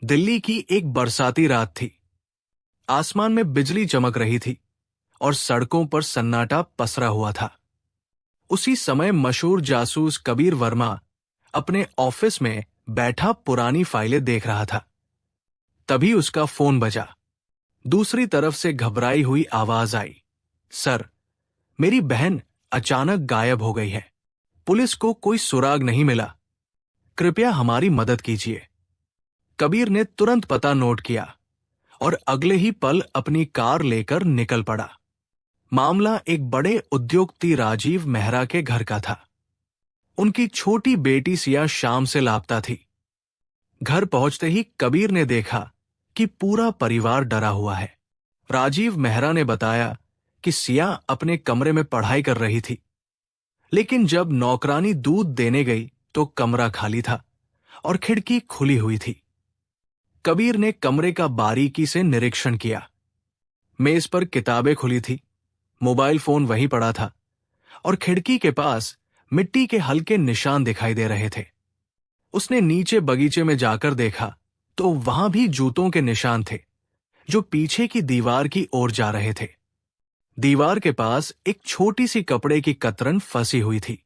दिल्ली की एक बरसाती रात थी। आसमान में बिजली चमक रही थी और सड़कों पर सन्नाटा पसरा हुआ था। उसी समय मशहूर जासूस कबीर वर्मा अपने ऑफिस में बैठा पुरानी फाइलें देख रहा था। तभी उसका फोन बजा। दूसरी तरफ से घबराई हुई आवाज आई, सर, मेरी बहन अचानक गायब हो गई है। पुलिस को कोई सुराग नहीं मिला। कृपया हमारी मदद कीजिए। कबीर ने तुरंत पता नोट किया और अगले ही पल अपनी कार लेकर निकल पड़ा। मामला एक बड़े उद्योगपति राजीव मेहरा के घर का था। उनकी छोटी बेटी सिया शाम से लापता थी। घर पहुंचते ही कबीर ने देखा कि पूरा परिवार डरा हुआ है। राजीव मेहरा ने बताया कि सिया अपने कमरे में पढ़ाई कर रही थी, लेकिन जब नौकरानी दूध देने गई तो कमरा खाली था और खिड़की खुली हुई थी। कबीर ने कमरे का बारीकी से निरीक्षण किया। मेज पर किताबें खुली थी, मोबाइल फोन वहीं पड़ा था और खिड़की के पास मिट्टी के हल्के निशान दिखाई दे रहे थे। उसने नीचे बगीचे में जाकर देखा तो वहां भी जूतों के निशान थे, जो पीछे की दीवार की ओर जा रहे थे। दीवार के पास एक छोटी सी कपड़े की कतरन फंसी हुई थी।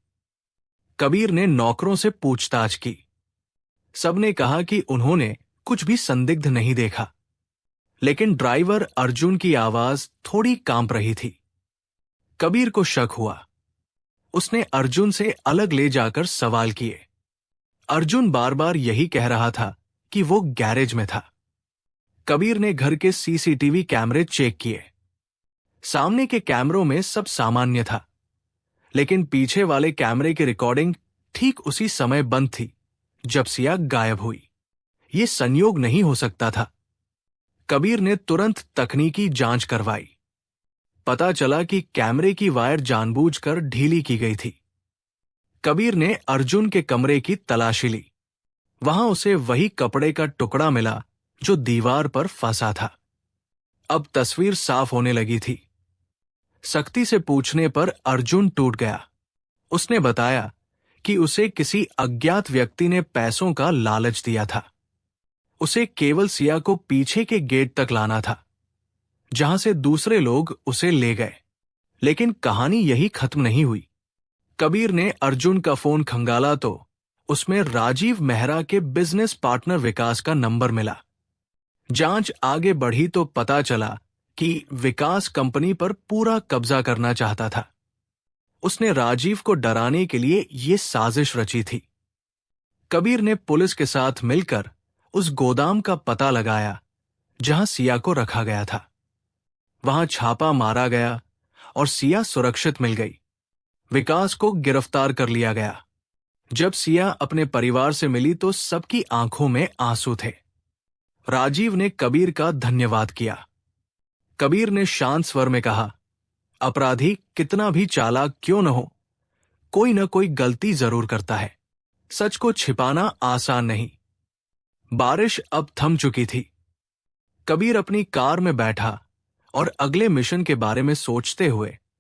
कबीर ने नौकरों से पूछताछ की। सबने कहा कि उन्होंने कुछ भी संदिग्ध नहीं देखा, लेकिन ड्राइवर अर्जुन की आवाज थोड़ी कांप रही थी। कबीर को शक हुआ। उसने अर्जुन से अलग ले जाकर सवाल किए। अर्जुन बार बार यही कह रहा था कि वो गैरेज में था। कबीर ने घर के सीसीटीवी कैमरे चेक किए। सामने के कैमरों में सब सामान्य था, लेकिन पीछे वाले कैमरे की रिकॉर्डिंग ठीक उसी समय बंद थी जब सिया गायब हुई। ये संयोग नहीं हो सकता था। कबीर ने तुरंत तकनीकी जांच करवाई। पता चला कि कैमरे की वायर जानबूझकर ढीली की गई थी। कबीर ने अर्जुन के कमरे की तलाशी ली। वहां उसे वही कपड़े का टुकड़ा मिला जो दीवार पर फंसा था। अब तस्वीर साफ होने लगी थी। सख्ती से पूछने पर अर्जुन टूट गया। उसने बताया कि उसे किसी अज्ञात व्यक्ति ने पैसों का लालच दिया था। उसे केवल सिया को पीछे के गेट तक लाना था, जहां से दूसरे लोग उसे ले गए। लेकिन कहानी यही खत्म नहीं हुई। कबीर ने अर्जुन का फोन खंगाला तो उसमें राजीव मेहरा के बिजनेस पार्टनर विकास का नंबर मिला। जांच आगे बढ़ी तो पता चला कि विकास कंपनी पर पूरा कब्जा करना चाहता था। उसने राजीव को डराने के लिए ये साजिश रची थी। कबीर ने पुलिस के साथ मिलकर उस गोदाम का पता लगाया जहां सिया को रखा गया था। वहां छापा मारा गया और सिया सुरक्षित मिल गई। विकास को गिरफ्तार कर लिया गया। जब सिया अपने परिवार से मिली तो सबकी आंखों में आंसू थे। राजीव ने कबीर का धन्यवाद किया। कबीर ने शांत स्वर में कहा, अपराधी कितना भी चालाक क्यों न हो, कोई न कोई गलती जरूर करता है। सच को छिपाना आसान नहीं। बारिश अब थम चुकी थी। कबीर अपनी कार में बैठा और अगले मिशन के बारे में सोचते हुए